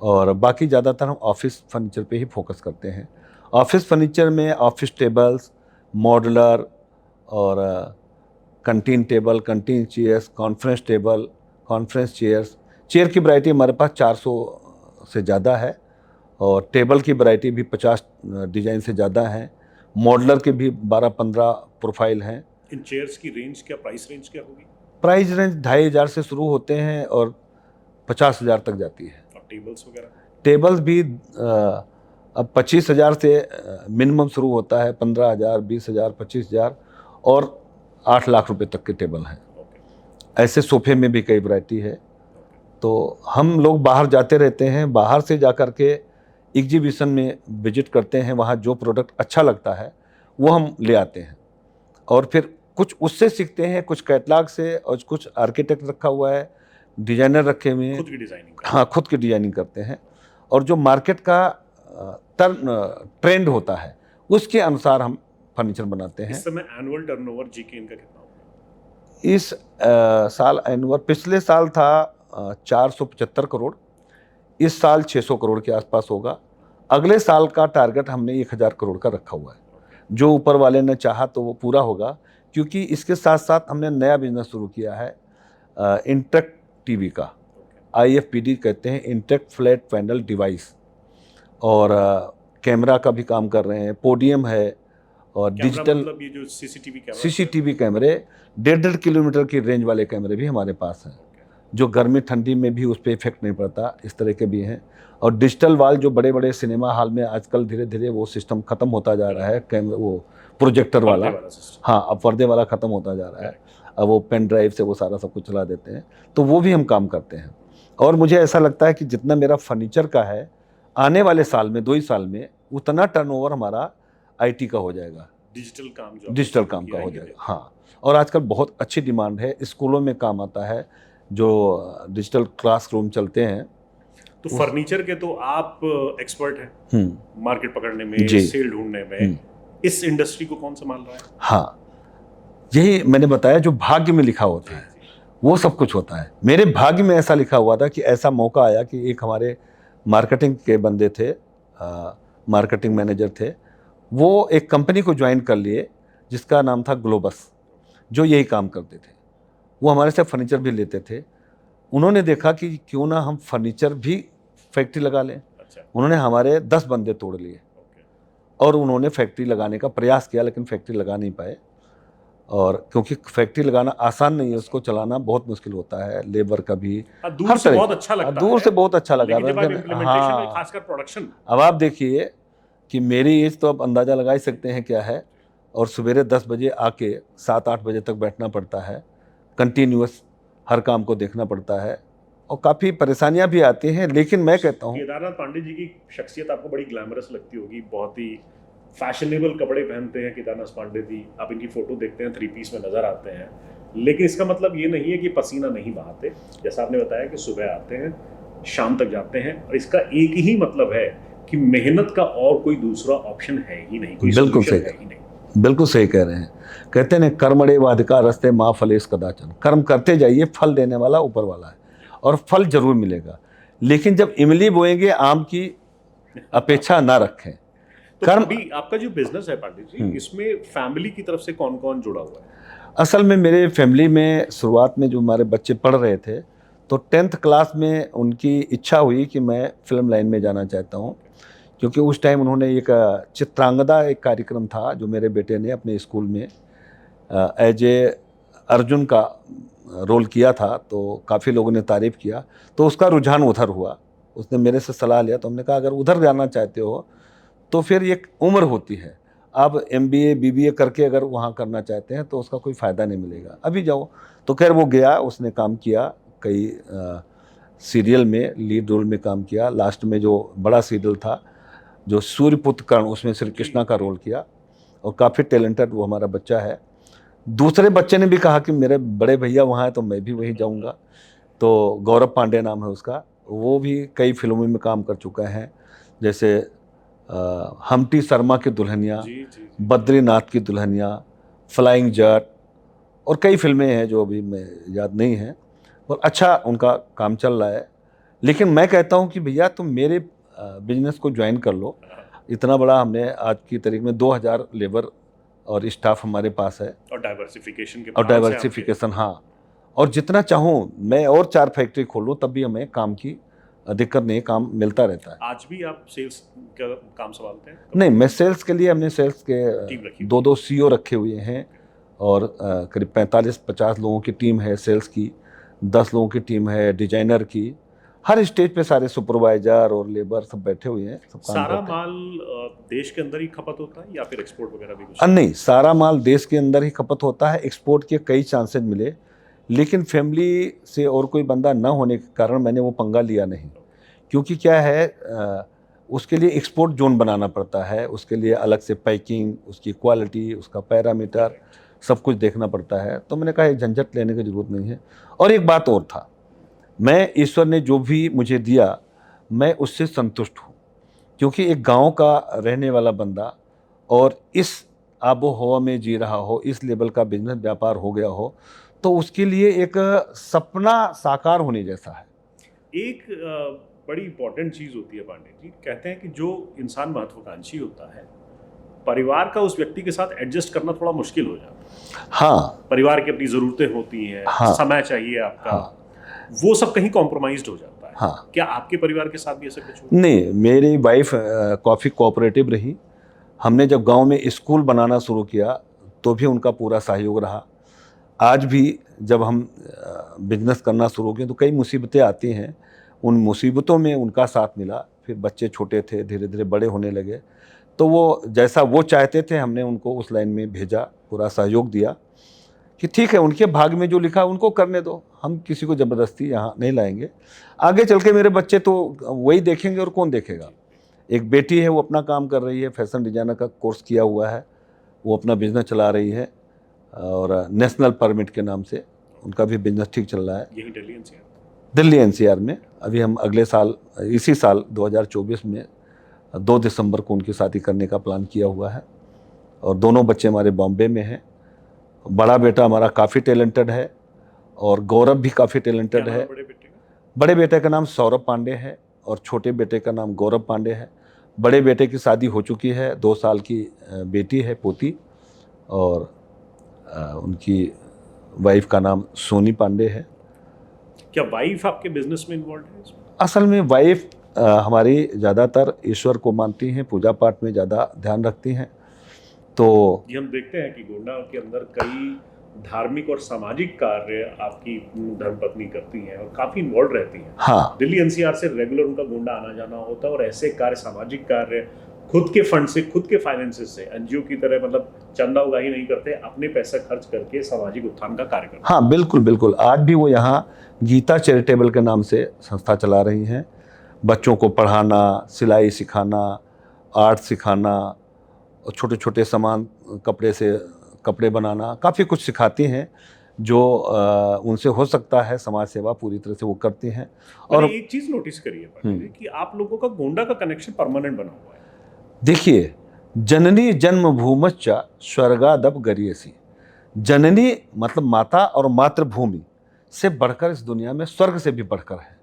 और बाकी ज़्यादातर हम ऑफिस फर्नीचर पे ही फोकस करते हैं। ऑफिस फर्नीचर में ऑफिस टेबल्स, मॉडलर, और canteen table, canteen chairs, conference table, conference chairs. Chair की वैरायटी हमारे पास 400 से ज़्यादा है, और टेबल की वैरायटी भी 50 डिज़ाइन से ज़्यादा है। मॉडलर के भी 12-15 प्रोफाइल हैं। इन चेयर्स की रेंज क्या, प्राइस रेंज क्या होगी? प्राइस रेंज 2500 से शुरू होते हैं और 50,000 तक जाती है। और टेबल्स वगैरह? टेबल्स भी अब 25,000 से मिनिमम शुरू होता है, 15,000, 20,000, 25,000 और 8 लाख रुपए तक के टेबल हैं। ऐसे सोफे में भी कई वैरायटी है। तो हम लोग बाहर जाते रहते हैं, बाहर से जा कर के एग्जीबिशन में विजिट करते हैं, वहाँ जो प्रोडक्ट अच्छा लगता है वो हम ले आते हैं, और फिर कुछ उससे सीखते हैं, कुछ कैटलॉग से, और कुछ आर्किटेक्ट रखा हुआ है, डिजाइनर रखे हुए हैं, खुद की डिजाइनिंग। हाँ, खुद की डिजाइनिंग करते हैं, और जो मार्केट का ट्रेंड होता है उसके अनुसार हम फर्नीचर बनाते हैं। इस समय एनुअल टर्नओवर जीके इनका कितना होगा? इस साल एनुअल, पिछले साल था 475 करोड़, इस साल 600 करोड़ के आसपास होगा। अगले साल का टारगेट हमने 1000 करोड़ का रखा हुआ है। जो ऊपर वाले ने चाहा तो वो पूरा होगा, क्योंकि इसके साथ साथ हमने नया बिजनेस शुरू किया है इंटरेक्ट टीवी का, IFPD कहते हैं, इंटरेक्ट फ्लैट पैनल डिवाइस, और कैमरा का भी काम कर रहे हैं, पोडियम है, और डिजिटल मतलब ये जो CCTV कैमरे 1.5 किलोमीटर की रेंज वाले कैमरे भी हमारे पास हैं, जो गर्मी ठंडी में भी उस पर इफेक्ट नहीं पड़ता, इस तरह के भी हैं। और डिजिटल वाल, जो बड़े बड़े सिनेमा हॉल में आजकल धीरे धीरे वो सिस्टम खत्म होता जा रहा है, कैमरा वो प्रोजेक्टर वाला, हाँ, अब पर्दे वाला खत्म होता जा रहा है, अब वो पेन ड्राइव से वो सारा सब कुछ चला देते हैं, तो वो भी हम काम करते हैं। और मुझे ऐसा लगता है कि जितना मेरा फर्नीचर का है, आने वाले साल में 2 ही साल में उतना टर्नओवर हमारा IT का हो जाएगा, डिजिटल काम का हो जाएगा। हाँ, और आजकल बहुत अच्छी डिमांड है, स्कूलों में काम आता है, जो डिजिटल क्लासरूम चलते हैं। तो फर्नीचर के तो आप एक्सपर्ट हैं मार्केट पकड़ने में, सेल ढूंढने में। इस इंडस्ट्री को कौन संभाल रहा है? हाँ, यही मैंने बताया, जो भाग्य में लिखा होता है वो सब कुछ होता है। मेरे भाग्य में ऐसा लिखा हुआ था कि ऐसा मौका आया कि एक हमारे मार्केटिंग के बंदे थे, मार्केटिंग मैनेजर थे, वो एक कंपनी को ज्वाइन कर लिए जिसका नाम था ग्लोबस, जो यही काम करते थे। वो हमारे से फर्नीचर भी लेते थे। उन्होंने देखा कि क्यों ना हम फर्नीचर भी फैक्ट्री लगा लें। उन्होंने हमारे 10 बंदे तोड़ लिए, और उन्होंने फैक्ट्री लगाने का प्रयास किया, लेकिन फैक्ट्री लगा नहीं पाए। और क्योंकि फैक्ट्री लगाना आसान नहीं है, उसको चलाना बहुत मुश्किल होता है, लेबर का भी। दूर हर से तरह बहुत अच्छा लगता दूर है, से बहुत अच्छा लगा, लेकिन जब आप लेकिन इम्प्लीमेंटेशन में, हाँ, खासकर प्रोडक्शन। अब आप देखिए कि मेरी एज तो आप अंदाज़ा लगा ही सकते हैं क्या है, और सवेरे 10 बजे आके 7-8 बजे तक बैठना पड़ता है, कंटिन्यूअस हर काम को देखना पड़ता है, और काफ़ी परेशानियां भी आती हैं, लेकिन मैं कहता हूँ केदारनाथ पांडे जी की शख्सियत आपको बड़ी ग्लैमरस लगती होगी, बहुत ही फैशनेबल कपड़े पहनते हैं केदारनाथ पांडे जी, आप इनकी फोटो देखते हैं 3 पीस में नजर आते हैं, लेकिन इसका मतलब ये नहीं है कि पसीना नहीं बहाते। जैसा आपने बताया कि सुबह आते हैं, शाम तक जाते हैं, और इसका एक ही मतलब है कि मेहनत का और कोई दूसरा ऑप्शन है ही नहीं, कोई बिल्कुल सॉल्यूशन सही, है ही नहीं। बिल्कुल सही कह रहे हैं। कहते हैं कर्मणे वाधिका रस्ते माँ फलेस कदाचन, कर्म करते जाइए, फल देने वाला ऊपर वाला है, और फल जरूर मिलेगा। लेकिन जब इमली बोएंगे आम की अपेक्षा ना रखें। तो कर्म, अभी आपका जो बिजनेस है पांडे जी, इसमें फैमिली की तरफ से कौन कौन जुड़ा हुआ है? असल में मेरे फैमिली में शुरुआत में जो हमारे बच्चे पढ़ रहे थे, तो 10th क्लास में उनकी इच्छा हुई कि मैं फिल्म लाइन में जाना चाहता हूँ, क्योंकि उस टाइम उन्होंने एक चित्रांगदा एक कार्यक्रम था जो मेरे बेटे ने अपने स्कूल में एज ए अर्जुन का रोल किया था, तो काफ़ी लोगों ने तारीफ़ किया, तो उसका रुझान उधर हुआ। उसने मेरे से सलाह लिया, तो हमने कहा अगर उधर जाना चाहते हो तो फिर एक उम्र होती है, आप MBA BBA करके अगर वहाँ करना चाहते हैं तो उसका कोई फ़ायदा नहीं मिलेगा, अभी जाओ। तो खैर वो गया, उसने काम किया, कई सीरियल में लीड रोल में काम किया। लास्ट में जो बड़ा सीरियल था जो सूर्यपुत्र कर्ण, उसमें श्री कृष्णा का रोल किया, और काफ़ी टैलेंटेड वो हमारा बच्चा है। दूसरे बच्चे ने भी कहा कि मेरे बड़े भैया वहाँ हैं तो मैं भी वहीं जाऊँगा, तो गौरव पांडे नाम है उसका, वो भी कई फिल्मों में काम कर चुका है, जैसे हम्टी शर्मा की दुल्हनिया, जी जी। बद्रीनाथ की दुल्हनिया, फ्लाइंग जट, और कई फिल्में हैं जो अभी मैं याद नहीं है, और अच्छा उनका काम चल रहा है। लेकिन मैं कहता हूँ कि भैया तुम मेरे बिजनेस को ज्वाइन कर लो, इतना बड़ा हमने आज की तारीख में 2000 लेबर और स्टाफ हमारे पास है, और डाइवर्सिफिकेशन के और प्लान्स हैं आपके? डाइवर्सिफिकेशन, हाँ, और जितना चाहूँ मैं और 4 फैक्ट्री खोलूँ तब भी हमें काम की दिक्कत नहीं, काम मिलता रहता है। आज भी आप सेल्स का काम संभालते हैं? नहीं, मैं सेल्स के लिए हमने सेल्स के टीम रखी हुई 2-2 CEO रखे हुए हैं, और करीब 45-50 लोगों की टीम है सेल्स की, 10 लोगों की टीम है डिजाइनर की। हर स्टेज पे सारे सुपरवाइजर और लेबर सब बैठे हुए हैं, सब काम सारा करते हैं। माल देश के अंदर ही खपत होता है या फिर एक्सपोर्ट वगैरह भी कुछ? नहीं, सारा माल देश के अंदर ही खपत होता है, एक्सपोर्ट के कई चांसेस मिले, लेकिन फैमिली से और कोई बंदा न होने के कारण मैंने वो पंगा लिया नहीं। क्योंकि क्या है, उसके लिए एक्सपोर्ट जोन बनाना पड़ता है, उसके लिए अलग से पैकिंग, उसकी क्वालिटी, उसका पैरामीटर, सब कुछ देखना पड़ता है। तो मैंने कहा ये झंझट लेने की ज़रूरत नहीं है। और एक बात और था, मैं ईश्वर ने जो भी मुझे दिया मैं उससे संतुष्ट हूँ, क्योंकि एक गांव का रहने वाला बंदा और इस आबो हवा में जी रहा हो, इस लेवल का बिजनेस व्यापार हो गया हो, तो उसके लिए एक सपना साकार होने जैसा है। एक बड़ी इंपॉर्टेंट चीज होती है पांडे जी, कहते हैं कि जो इंसान महत्वाकांक्षी होता है, परिवार का उस व्यक्ति के साथ एडजस्ट करना थोड़ा मुश्किल हो जाता है। हाँ, परिवार की अपनी जरूरतें होती हैं, हाँ, समय चाहिए आपका, हाँ, वो सब कहीं कॉम्प्रोमाइज्ड हो जाता है। हाँ। क्या आपके परिवार के साथ भी ऐसा कुछ हुआ? नहीं, मेरी वाइफ काफ़ी कोऑपरेटिव रही। हमने जब गांव में स्कूल बनाना शुरू किया तो भी उनका पूरा सहयोग रहा। आज भी जब हम बिजनेस करना शुरू किए तो कई मुसीबतें आती हैं, उन मुसीबतों में उनका साथ मिला। फिर बच्चे छोटे थे, धीरे धीरे बड़े होने लगे, तो वो जैसा वो चाहते थे हमने उनको उस लाइन में भेजा, पूरा सहयोग दिया कि ठीक है उनके भाग में जो लिखा उनको करने दो, हम किसी को ज़बरदस्ती यहाँ नहीं लाएंगे। आगे चल के मेरे बच्चे तो वही देखेंगे और कौन देखेगा। एक बेटी है वो अपना काम कर रही है, फैशन डिजाइनर का कोर्स किया हुआ है, वो अपना बिजनेस चला रही है, और नेशनल परमिट के नाम से उनका भी बिजनेस ठीक चल रहा है यही दिल्ली NCR? दिल्ली NCR में। अभी हम अगले साल, इसी साल 2024 में 2 दिसंबर को उनकी शादी करने का प्लान किया हुआ है, और दोनों बच्चे हमारे बॉम्बे में हैं। बड़ा बेटा हमारा काफ़ी टैलेंटेड है, और गौरव भी काफ़ी टैलेंटेड क्या नाम है। है बड़े बेटे का? बड़े बेटे का नाम सौरभ पांडे है, और छोटे बेटे का नाम गौरव पांडे है। बड़े बेटे की शादी हो चुकी है, 2 साल की बेटी है, पोती, और उनकी वाइफ का नाम सोनी पांडे है। क्या वाइफ आपके बिजनेस में इन्वॉल्व है इसमें? असल में वाइफ हमारी ज़्यादातर ईश्वर को मानती हैं, पूजा पाठ में ज़्यादा ध्यान रखती हैं, तो ये हम देखते हैं कि गोंडा के अंदर कई धार्मिक और सामाजिक कार्य आपकी धर्मपत्नी करती हैं और काफी इन्वॉल्व रहती हैं। हाँ दिल्ली एनसीआर से रेगुलर उनका गोंडा आना जाना होता है और ऐसे कार्य, सामाजिक कार्य खुद के फंड से, खुद के फाइनेंसेस से, एनजीओ की तरह मतलब चंदा उगाही नहीं करते, अपने पैसा खर्च करके सामाजिक उत्थान का कार्य करते हैं। हाँ बिल्कुल बिल्कुल, आज भी वो यहाँ गीता चैरिटेबल के नाम से संस्था चला रही हैं। बच्चों को पढ़ाना, सिलाई सिखाना, आर्ट सिखाना, और छोटे छोटे सामान कपड़े से कपड़े बनाना, काफ़ी कुछ सिखाती हैं जो उनसे हो सकता है समाज सेवा पूरी तरह से वो करती हैं। और और एक चीज नोटिस करिए पाटिल जी कि आप लोगों का गोंडा का कनेक्शन परमानेंट बना हुआ है। देखिए, जननी जन्मभूमश्च स्वर्गादप गरियसी। जननी मतलब माता और मातृभूमि से बढ़कर इस दुनिया में स्वर्ग से भी बढ़कर है,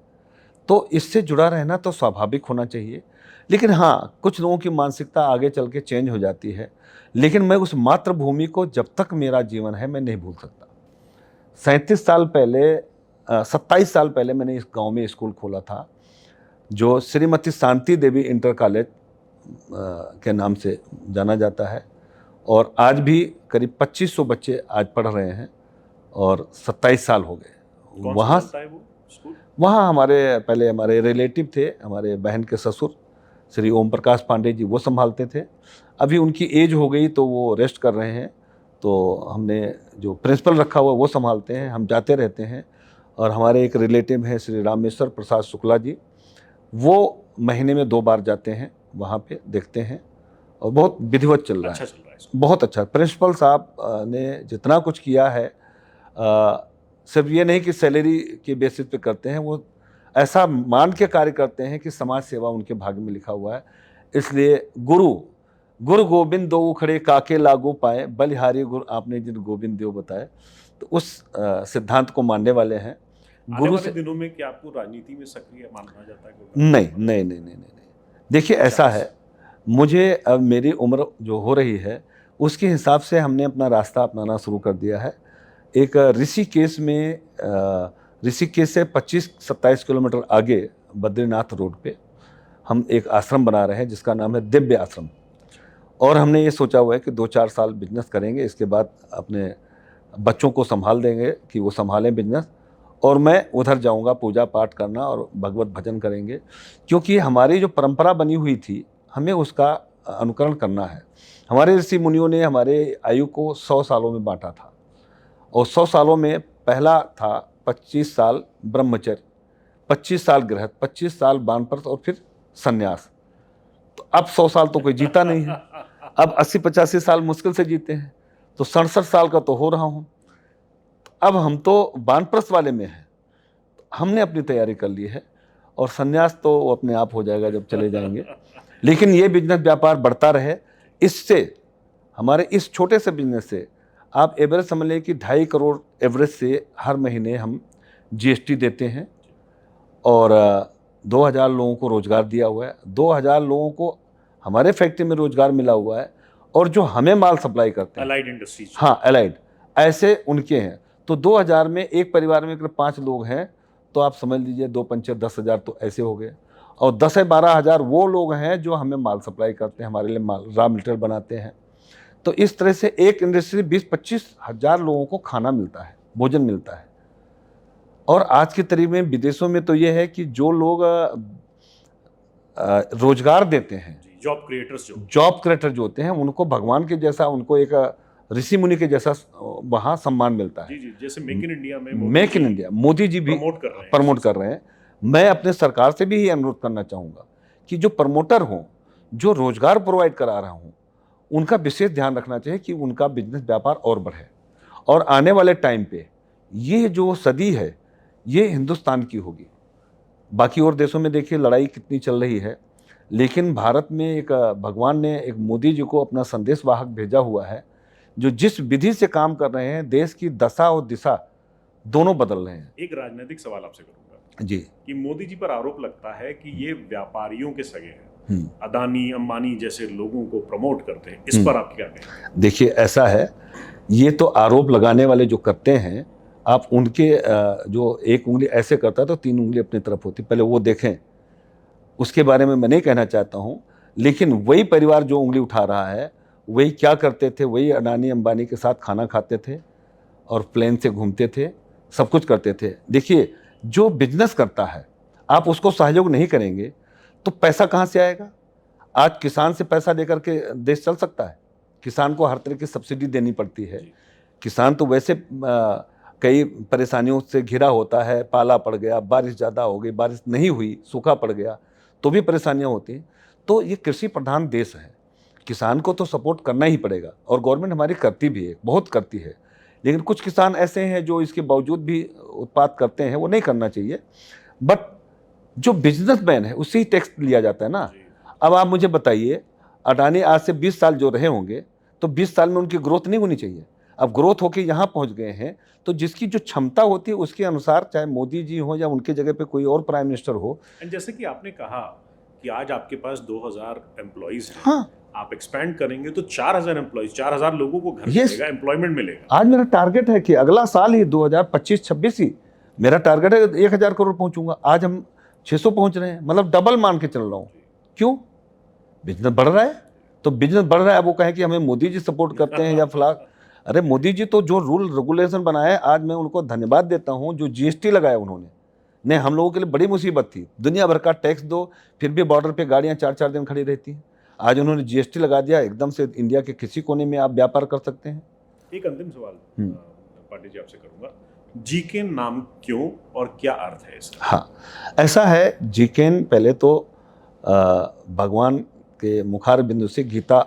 तो इससे जुड़ा रहना तो स्वाभाविक होना चाहिए। लेकिन हाँ, कुछ लोगों की मानसिकता आगे चल के चेंज हो जाती है, लेकिन मैं उस मातृभूमि को जब तक मेरा जीवन है मैं नहीं भूल सकता। 37 साल पहले 27 साल पहले मैंने इस गांव में स्कूल खोला था, जो श्रीमती शांति देवी इंटर कॉलेज के नाम से जाना जाता है, और आज भी करीब 2500 बच्चे आज पढ़ रहे हैं और 27 साल हो गए। कौन वहाँ सा संस्था है वो स्कूल? वहाँ पहले हमारे रिलेटिव थे, हमारे बहन के ससुर श्री ओम प्रकाश पांडे जी, वो संभालते थे। अभी उनकी एज हो गई तो वो रेस्ट कर रहे हैं, तो हमने जो प्रिंसिपल रखा हुआ वो संभालते हैं, हम जाते रहते हैं। और हमारे एक रिलेटिव हैं श्री रामेश्वर प्रसाद शुक्ला जी, वो महीने में 2 बार जाते हैं, वहाँ पे देखते हैं, और बहुत विधिवत चल रहा अच्छा है, चल रहा है स्कूल। बहुत अच्छा। प्रिंसिपल साहब ने जितना कुछ किया है, सिर्फ ये नहीं कि सैलरी के बेसिस पे करते हैं, वो ऐसा मान के कार्य करते हैं कि समाज सेवा उनके भाग्य में लिखा हुआ है। इसलिए गुरु गोविंद दो उखड़े काके लागू पाए, बलिहारी गुरु आपने जिन गोविंद देव बताए, तो उस सिद्धांत को मानने वाले हैं। आने वाले दिनों में क्या आपको राजनीति में सक्रिय माना जाता है? नहीं। देखिए, ऐसा है, मुझे अब मेरी उम्र जो हो रही है उसके हिसाब से हमने अपना रास्ता अपनाना शुरू कर दिया है। एक ऋषिकेश से 25-27 किलोमीटर आगे बद्रीनाथ रोड पे हम एक आश्रम बना रहे हैं जिसका नाम है दिव्य आश्रम। और हमने ये सोचा हुआ है कि 2-4 साल बिजनेस करेंगे, इसके बाद अपने बच्चों को संभाल देंगे कि वो संभालें बिजनेस, और मैं उधर जाऊंगा पूजा पाठ करना और भगवत भजन करेंगे। क्योंकि हमारी जो परंपरा बनी हुई थी, हमें उसका अनुकरण करना है। हमारे ऋषि मुनियों ने हमारे आयु को 100 सालों में बांटा था, और 100 सालों में पहला था 25 साल ब्रह्मचर्य, 25 साल गृहस्थ, 25 साल वानप्रस्थ और फिर संन्यास। तो अब 100 साल तो कोई जीता नहीं है, अब 80-85 साल मुश्किल से जीते हैं, तो 67 साल का तो हो रहा हूँ। अब हम तो वानप्रस्थ वाले में हैं, हमने अपनी तैयारी कर ली है, और संन्यास तो वो अपने आप हो जाएगा जब चले जाएंगे। लेकिन ये बिजनेस व्यापार बढ़ता रहे, इससे हमारे इस छोटे से बिजनेस से आप एवरेज समझ लें कि 2.5 करोड़ एवरेज से हर महीने हम जीएसटी देते हैं, और 2000 लोगों को रोजगार दिया हुआ है। 2000 लोगों को हमारे फैक्ट्री में रोजगार मिला हुआ है, और जो हमें माल सप्लाई करते हैं अलाइड इंडस्ट्रीज, हाँ अलाइड, ऐसे उनके हैं। तो 2000 में एक परिवार में अगर 5 लोग हैं तो आप समझ लीजिए 2 पंचे 10,000 तो ऐसे हो गए, और 10 से 12,000 वो लोग हैं जो हमें माल सप्लाई करते हैं, हमारे लिए माल रॉ मटेरियल बनाते हैं। तो इस तरह से एक इंडस्ट्री 20-25 हज़ार लोगों को खाना मिलता है, भोजन मिलता है। और आज की तारीख में विदेशों में तो ये है कि जो लोग रोजगार देते हैं, जॉब क्रिएटर जो होते हैं, उनको भगवान के जैसा, उनको एक ऋषि मुनि के जैसा वहाँ सम्मान मिलता है। जी, जैसे मेक इन इंडिया में मोदी जी भी प्रमोट कर रहे हैं। मैं अपने सरकार से भी ये अनुरोध करना चाहूँगा कि जो प्रमोटर हों, जो रोजगार प्रोवाइड करा रहा हूँ, उनका विशेष ध्यान रखना चाहिए कि उनका बिजनेस व्यापार और बढ़े। और आने वाले टाइम पे ये जो सदी है ये हिंदुस्तान की होगी। बाकी और देशों में देखिए लड़ाई कितनी चल रही है, लेकिन भारत में एक भगवान ने एक मोदी जी को अपना संदेश वाहक भेजा हुआ है, जो जिस विधि से काम कर रहे हैं, देश की दशा और दिशा दोनों बदल रहे हैं। एक राजनीतिक सवाल आपसे करूंगा जी, कि मोदी जी पर आरोप लगता है कि ये व्यापारियों के सगे हैं, अदानी अंबानी जैसे लोगों को प्रमोट करते हैं, इस पर आप क्या कहें? देखिए, ऐसा है, ये तो आरोप लगाने वाले जो करते हैं, आप उनके जो एक उंगली ऐसे करता है तो 3 उंगली अपनी तरफ होती, पहले वो देखें। उसके बारे में मैं नहीं कहना चाहता हूँ, लेकिन वही परिवार जो उंगली उठा रहा है वही क्या करते थे, वही अडानी अंबानी के साथ खाना खाते थे और प्लेन से घूमते थे, सब कुछ करते थे। देखिए, जो बिजनेस करता है, आप उसको सहयोग नहीं करेंगे तो पैसा कहाँ से आएगा? आज किसान से पैसा लेकर के देश चल सकता है? किसान को हर तरह की सब्सिडी देनी पड़ती है। किसान तो वैसे कई परेशानियों से घिरा होता है, पाला पड़ गया, बारिश ज़्यादा हो गई, बारिश नहीं हुई, सूखा पड़ गया, तो भी परेशानियां होती हैं। तो ये कृषि प्रधान देश है, किसान को तो सपोर्ट करना ही पड़ेगा और गवर्नमेंट हमारी करती भी है, बहुत करती है। लेकिन कुछ किसान ऐसे हैं जो इसके बावजूद भी उत्पाद करते हैं, वो नहीं करना चाहिए। बट जो बिजनेसमैन है उससे ही टैक्स लिया जाता है ना। अब आप मुझे बताइए, अडानी आज से 20 साल जो रहे होंगे, तो 20 साल में उनकी ग्रोथ नहीं होनी चाहिए? अब ग्रोथ होके यहाँ पहुँच गए हैं, तो जिसकी जो क्षमता होती है उसके अनुसार, चाहे मोदी जी हो या उनके जगह पे कोई और प्राइम मिनिस्टर हो। एंड जैसे कि आपने कहा कि आज आपके पास 2000 एम्प्लॉइज हैं, हाँ, आप एक्सपेंड करेंगे तो 4000 एम्प्लॉइज, 4000 लोगों को घर Yes. मिलेगा, एम्प्लॉयमेंट मिलेगा। आज मेरा टारगेट है कि अगला साल ही 2025-26 ही मेरा टारगेट है 1000 करोड़ पहुंचूंगा। आज हम 600 पहुंच रहे हैं, मतलब डबल मान के चल रहा हूँ। क्यों? बिजनेस बढ़ रहा है। तो बिजनेस बढ़ रहा है, वो कहें कि हमें मोदी जी सपोर्ट करते हैं या फला। अरे मोदी जी तो जो रूल रेगुलेशन बनाए, आज मैं उनको धन्यवाद देता हूँ। जो जीएसटी लगाया उन्होंने, नहीं, हम लोगों के लिए बड़ी मुसीबत थी। दुनिया भर का टैक्स दो, फिर भी बॉर्डर पे गाड़ियाँ 4-4 दिन खड़ी रहती हैं। आज उन्होंने जीएसटी लगा दिया, एकदम से इंडिया के किसी कोने में आप व्यापार कर सकते हैं। एक अंतिम सवाल पांडे जी आपसे करूंगा, जीकेन नाम क्यों और क्या अर्थ है इसका? हाँ, ऐसा है, जीकेन पहले तो भगवान के मुखार बिंदु से गीता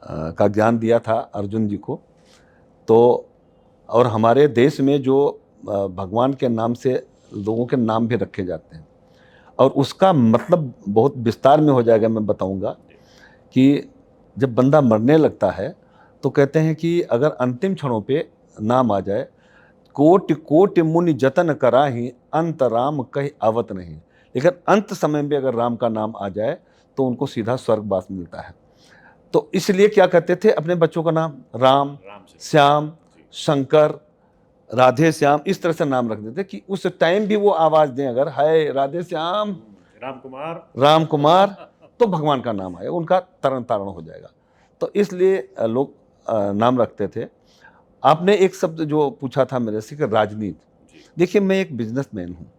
का ज्ञान दिया था अर्जुन जी को। तो और हमारे देश में जो भगवान के नाम से लोगों के नाम भी रखे जाते हैं, और उसका मतलब बहुत विस्तार में हो जाएगा, मैं बताऊंगा कि जब बंदा मरने लगता है तो कहते हैं कि अगर अंतिम क्षणों पे नाम आ जाए, कोटि कोटि मुनि जतन कराही, अंत राम कहीं आवत नहीं। लेकिन अंत समय में अगर राम का नाम आ जाए तो उनको सीधा स्वर्गवास मिलता है। तो इसलिए क्या कहते थे अपने बच्चों का नाम? राम, श्याम, शंकर, राधे श्याम, इस तरह से नाम रख देते कि उस टाइम भी वो आवाज दें, अगर हाय राधे श्याम, राम कुमार, तो भगवान का नाम आएगा, उनका तरण तारण हो जाएगा। तो इसलिए लोग नाम रखते थे। आपने एक शब्द जो पूछा था मेरे से कि राजनीति। देखिए, मैं एक बिजनेसमैन हूँ।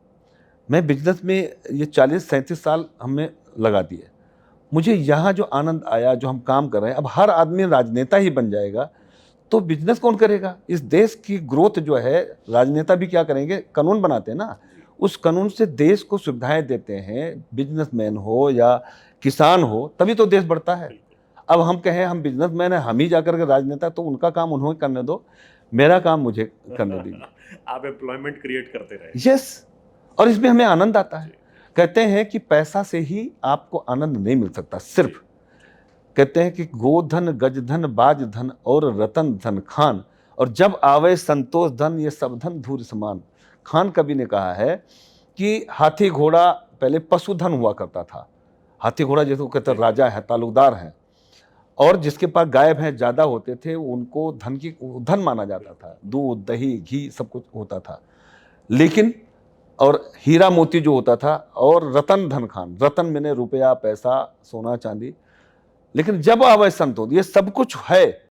मैं बिजनेस में ये 40-37 साल हमें लगा दिए। मुझे यहाँ जो आनंद आया, जो हम काम कर रहे हैं, अब हर आदमी राजनेता ही बन जाएगा तो बिजनेस कौन करेगा? इस देश की ग्रोथ जो है, राजनेता भी क्या करेंगे? कानून बनाते हैं ना, उस कानून से देश को सुविधाएं देते हैं। बिजनेसमैन हो या किसान हो, तभी तो देश बढ़ता है। अब हम कहें हम बिजनेसमैन हैं, हम ही जाकर के राजनेता, तो उनका काम उन्हें करने दो, मेरा काम मुझे करने दीजिए। आप एम्प्लॉयमेंट क्रिएट करते रहे। यस, और इसमें हमें आनंद आता है। कहते हैं कि पैसा से ही आपको आनंद नहीं मिल सकता। सिर्फ कहते हैं कि गोधन, गजधन, बाजधन और रतन धन खान, और जब आवे संतोष धन, ये सब धन धूर समान। खान कवि ने कहा है कि हाथी घोड़ा पहले पशुधन हुआ करता था। हाथी घोड़ा जैसे कहते हैं राजा है, तालुकदार है, और जिसके पास गाय भैंस ज़्यादा होते थे उनको धन माना जाता था। दूध, दही, घी सब कुछ होता था। लेकिन और हीरा मोती जो होता था, और रतन धन खान, रतन मैंने रुपया, पैसा, सोना, चांदी। लेकिन जब आवे संतोष, ये सब कुछ है,